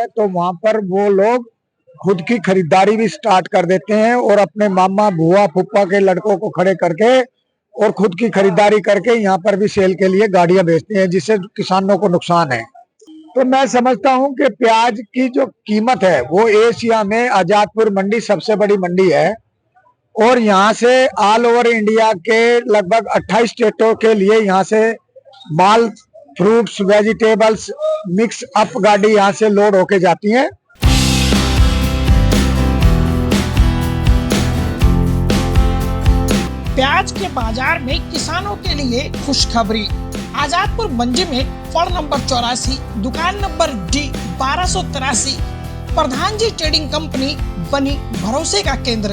है तो वहां पर वो लोग खुद की खरीदारी भी स्टार्ट कर देते हैं और अपने मामा बुआ फूफा के लड़कों को खड़े करके और खुद की खरीदारी करके यहाँ पर भी सेल के लिए गाड़ियां बेचते हैं, जिससे किसानों को नुकसान है। तो मैं समझता हूं कि प्याज की जो कीमत है वो एशिया में आजादपुर मंडी सबसे बड़ी मंडी है और यहाँ से ऑल ओवर इंडिया के लगभग 28 स्टेटों के लिए यहाँ से माल, फ्रूट्स, वेजिटेबल्स मिक्स अप गाड़ी यहाँ से लोड होके जाती है। प्याज के बाजार में किसानों के लिए खुशखबरी। आजादपुर मंडी में फड़ नंबर 84, दुकान नंबर डी 1283, प्रधान जी ट्रेडिंग कंपनी बनी भरोसे का केंद्र।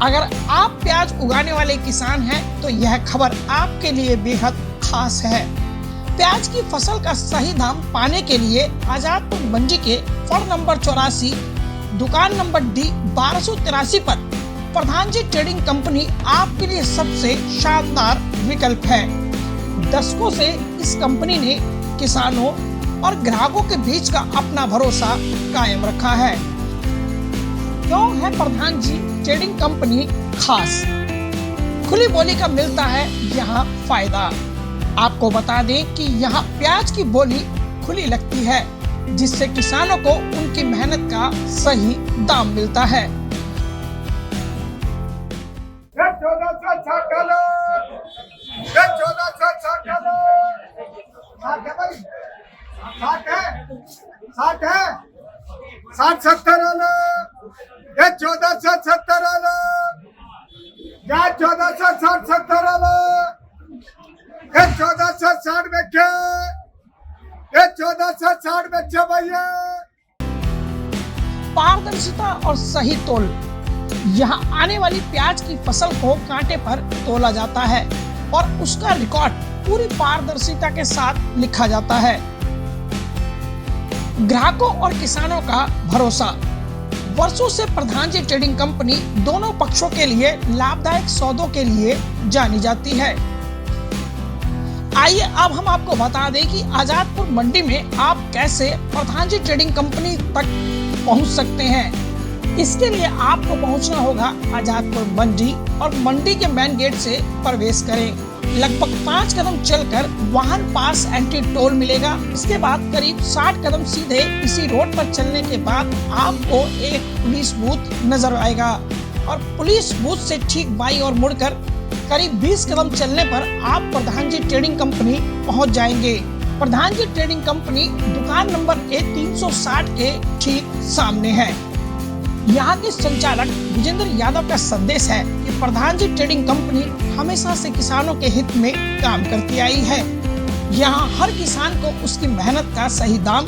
अगर आप प्याज उगाने वाले किसान हैं तो यह खबर आपके लिए बेहद खास है। प्याज की फसल का सही दाम पाने के लिए आजादपुर मंडी के फड़ नंबर 84, दुकान नंबर डी 1283 पर प्रधान जी ट्रेडिंग कंपनी आपके लिए सबसे शानदार विकल्प है। दशकों से इस कंपनी ने किसानों और ग्राहकों के बीच का अपना भरोसा कायम रखा है। क्यों है प्रधान जी ट्रेडिंग कंपनी खास? खुली बोली का मिलता है यहाँ फायदा। आपको बता दें कि यहाँ प्याज की बोली खुली लगती है, जिससे किसानों को उनकी मेहनत का सही दाम मिलता है। साठ 70 आलो, 1470 आलो, 1460 आलो, 1460 बेचे, 1460 बेचे भैया। पारदर्शिता और सही तोल। यहाँ आने वाली प्याज की फसल को कांटे पर तोला जाता है और उसका रिकॉर्ड पूरी पारदर्शिता के साथ लिखा जाता है। ग्राहकों और किसानों का भरोसा। वर्षों से प्रधान जी ट्रेडिंग कंपनी दोनों पक्षों के लिए लाभदायक सौदों के लिए जानी जाती है। आइए अब हम आपको बता दें कि आजादपुर मंडी में आप कैसे प्रधान जी ट्रेडिंग कंपनी तक पहुंच सकते हैं। इसके लिए आपको पहुंचना होगा आजादपुर मंडी और मंडी के मेन गेट से प्रवेश करें। लगभग 5 कदम चलकर वाहन पास एंट्री टोल मिलेगा। इसके बाद करीब 60 कदम सीधे इसी रोड पर चलने के बाद आपको एक पुलिस बूथ नजर आएगा और पुलिस बूथ से ठीक बाईं ओर मुड़कर करीब 20 कदम चलने पर आप प्रधान जी ट्रेडिंग कंपनी पहुंच जाएंगे। प्रधान जी ट्रेडिंग कंपनी दुकान नंबर A360 के ठीक सामने है। यहाँ के संचालक विजेंद्र यादव का संदेश है कि प्रधान जी ट्रेडिंग कंपनी हमेशा से किसानों के हित में काम करती आई है। यहाँ हर किसान को उसकी मेहनत का सही दाम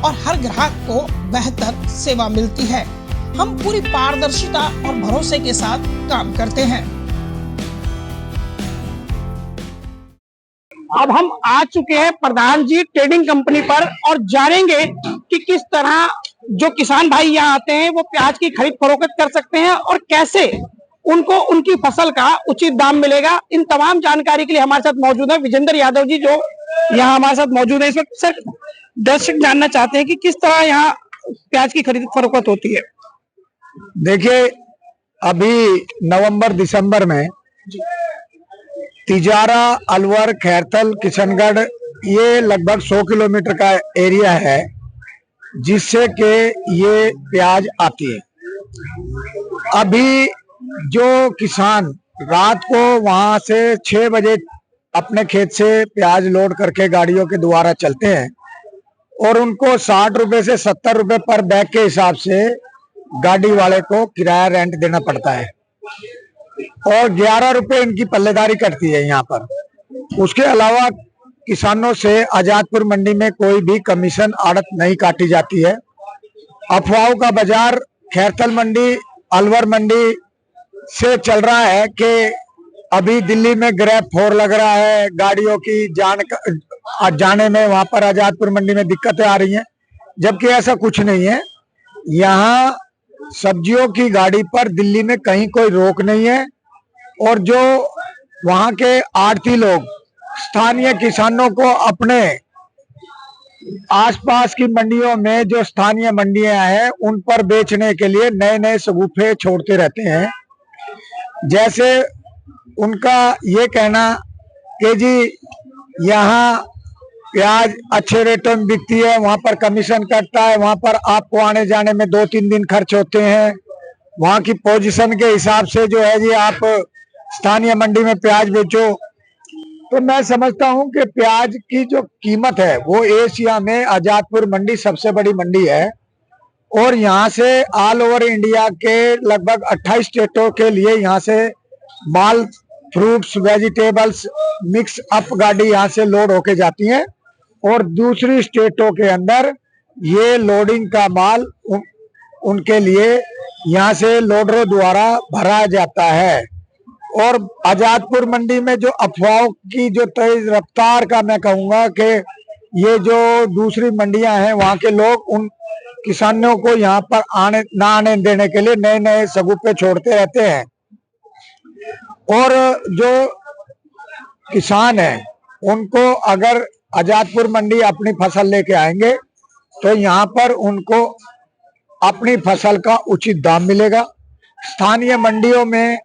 और हर ग्राहक को बेहतर सेवा मिलती है। हम पूरी पारदर्शिता और भरोसे के साथ काम करते हैं। अब हम आ चुके हैं प्रधान जी ट्रेडिंग कंपनी पर और जानेंगे कि किस तरह जो किसान भाई यहाँ आते हैं वो प्याज की खरीद फरोख्त कर सकते हैं और कैसे उनको उनकी फसल का उचित दाम मिलेगा। इन तमाम जानकारी के लिए हमारे साथ मौजूद है विजेंद्र यादव जी, जो यहाँ हमारे साथ मौजूद है इस वक्त। सर, दर्शक जानना चाहते हैं कि किस तरह यहाँ प्याज की खरीद फरोख्त होती है। देखिए, अभी नवंबर दिसंबर में तिजारा, अलवर, खैरथल, किशनगढ़ ये लगभग 100 किलोमीटर का एरिया है जिससे कि ये प्याज आती है। अभी जो किसान रात को वहां से 6 बजे अपने खेत से प्याज लोड करके गाड़ियों के द्वारा चलते हैं और उनको 60 रुपए से 70 रुपए पर बैग के हिसाब से गाड़ी वाले को किराया रेंट देना पड़ता है और 11 रुपए इनकी पल्लेदारी कटती है यहाँ पर। उसके अलावा किसानों से आजादपुर मंडी में कोई भी कमीशन आड़त नहीं काटी जाती है। अफवाहों का बाजार खैरथल मंडी, अलवर मंडी से चल रहा है कि अभी दिल्ली में ग्रैब 4 लग रहा है, गाड़ियों की जाने में वहां पर आजादपुर मंडी में दिक्कतें आ रही हैं, जबकि ऐसा कुछ नहीं है। यहाँ सब्जियों की गाड़ी पर दिल्ली में कहीं कोई रोक नहीं है और जो वहां के आड़ती लोग स्थानीय किसानों को अपने आसपास की मंडियों में जो स्थानीय मंडियां हैं उन पर बेचने के लिए नए नए शगुफे छोड़ते रहते हैं। जैसे उनका ये कहना कि जी यहाँ प्याज अच्छे रेटों में बिकती है, वहां पर कमीशन कटता है, वहां पर आपको आने जाने में 2-3 दिन खर्च होते हैं, वहां की पोजीशन के हिसाब से जो है जी आप स्थानीय मंडी में प्याज बेचो। तो मैं समझता हूं कि प्याज की जो कीमत है वो एशिया में आजादपुर मंडी सबसे बड़ी मंडी है और यहाँ से ऑल ओवर इंडिया के लगभग 28 स्टेटों के लिए यहाँ से माल, फ्रूट्स, वेजिटेबल्स मिक्स अप गाड़ी यहाँ से लोड होके जाती है और दूसरी स्टेटों के अंदर ये लोडिंग का माल उनके लिए यहाँ से लोडरों द्वारा भरा जाता है। और आजादपुर मंडी में जो अफवाहों की जो तेज रफ्तार का मैं कहूंगा कि ये जो दूसरी मंडियां हैं वहां के लोग उन किसानों को यहाँ पर आने देने के लिए नए नए शगुफे छोड़ते रहते हैं और जो किसान हैं उनको अगर आजादपुर मंडी अपनी फसल लेके आएंगे तो यहाँ पर उनको अपनी फसल का उचित दाम मिलेगा। स्थानीय मंडियों में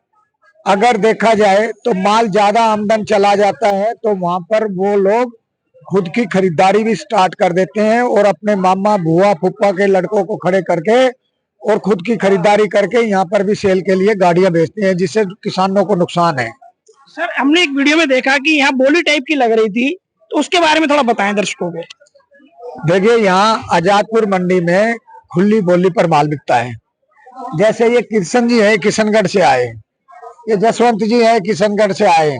अगर देखा जाए तो माल ज्यादा आमदन चला जाता है तो वहां पर वो लोग खुद की खरीदारी भी स्टार्ट कर देते हैं और अपने मामा, बुआ, फूफा के लड़कों को खड़े करके और खुद की खरीदारी करके यहाँ पर भी सेल के लिए गाड़ियां बेचते हैं, जिससे किसानों को नुकसान है। सर, हमने एक वीडियो में देखा कि यहाँ बोली टाइप की लग रही थी, तो उसके बारे में थोड़ा बताएं दर्शकों को। देखिए, यहाँ आजादपुर मंडी में खुली बोली पर माल बिकता है। जैसे ये किशन जी है, किशनगढ़ से आए, ये जसवंत जी है, किशनगढ़ से आए,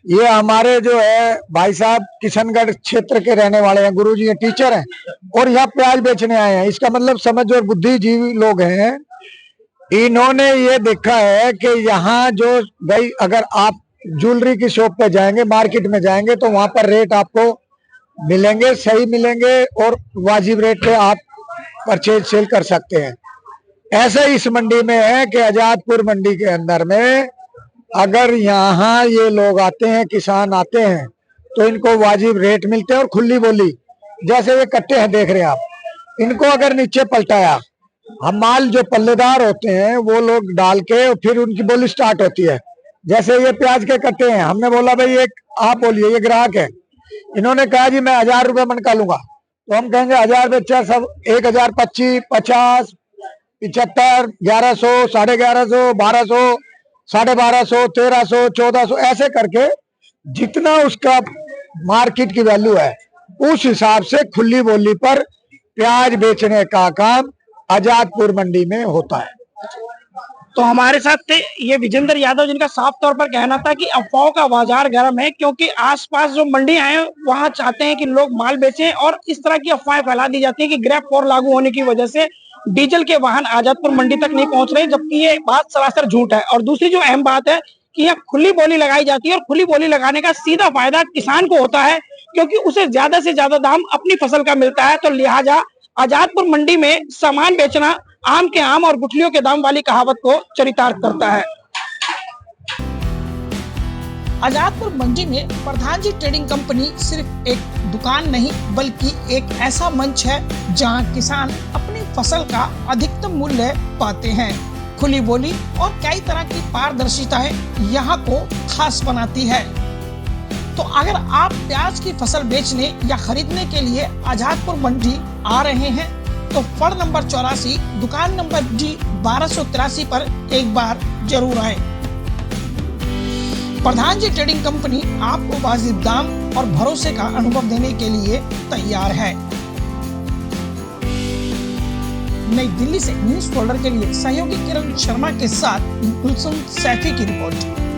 ये हमारे जो है भाई साहब किशनगढ़ क्षेत्र के रहने वाले हैं, गुरुजी हैं, टीचर हैं और यहाँ प्याज बेचने आए हैं। इसका मतलब समझ और बुद्धिजीवी लोग हैं। इन्होंने ये देखा है कि यहाँ जो भाई अगर आप ज्वेलरी की शॉप पे जाएंगे, मार्केट में जाएंगे तो वहां पर रेट आपको मिलेंगे, सही मिलेंगे और वाजिब रेट पे आप परचेज सेल कर सकते हैं। ऐसा इस मंडी में है कि आजादपुर मंडी के अंदर में अगर यहाँ ये लोग आते हैं, किसान आते हैं तो इनको वाजिब रेट मिलते हैं और खुली बोली। जैसे ये कट्टे हैं देख रहे हैं आप, इनको अगर नीचे पलटाया, हम माल जो पल्लेदार होते हैं वो लोग डाल के फिर उनकी बोली स्टार्ट होती है। जैसे ये प्याज के कट्टे हैं, हमने बोला भाई एक आप बोलिए, ये ग्राहक है, इन्होंने कहा जी मैं 1000 रुपये मन का लूंगा, तो हम कहेंगे 1000 बेचा सब 1000, 25, 50, 75, 1100, 1150, 1200, 1250, 1300, 1400 ऐसे करके जितना उसका मार्केट की वैल्यू है उस हिसाब से खुली बोली पर प्याज बेचने का काम आजादपुर मंडी में होता है। तो हमारे साथ थे ये विजेंद्र यादव, जिनका साफ तौर पर कहना था कि अफवाहों का बाजार गर्म है, क्योंकि आसपास जो मंडियां हैं वहां चाहते हैं कि लोग माल बेचें और इस तरह की अफवाहें फैला दी जाती है कि ग्रैप 4 लागू होने की वजह से डीजल के वाहन आजादपुर मंडी तक नहीं पहुंच रहे, जबकि ये बात सरासर झूठ है। और दूसरी जो अहम बात है कि यहाँ खुली बोली लगाई जाती है और खुली बोली लगाने का सीधा फायदा किसान को होता है, क्योंकि उसे ज्यादा से ज्यादा दाम अपनी फसल का मिलता है। तो लिहाजा आजादपुर मंडी में सामान बेचना आम के आम और गुठलियों के दाम वाली कहावत को चरितार्थ करता है। आजादपुर मंडी में प्रधान जी ट्रेडिंग कंपनी सिर्फ एक दुकान नहीं बल्कि एक ऐसा मंच है जहां किसान अपनी फसल का अधिकतम मूल्य पाते हैं। खुली बोली और कई तरह की पारदर्शिताएं यहाँ को खास बनाती है। तो अगर आप प्याज की फसल बेचने या खरीदने के लिए आजादपुर मंडी आ रहे हैं तो फड़ नंबर 84 दुकान नंबर D 1283 पर एक बार जरूर आए। प्रधान जी ट्रेडिंग कंपनी आपको वाजिब दाम और भरोसे का अनुभव देने के लिए तैयार है। नई दिल्ली से न्यूज फोल्डर के लिए सहयोगी किरण शर्मा के साथ गुलशन सैफी की रिपोर्ट।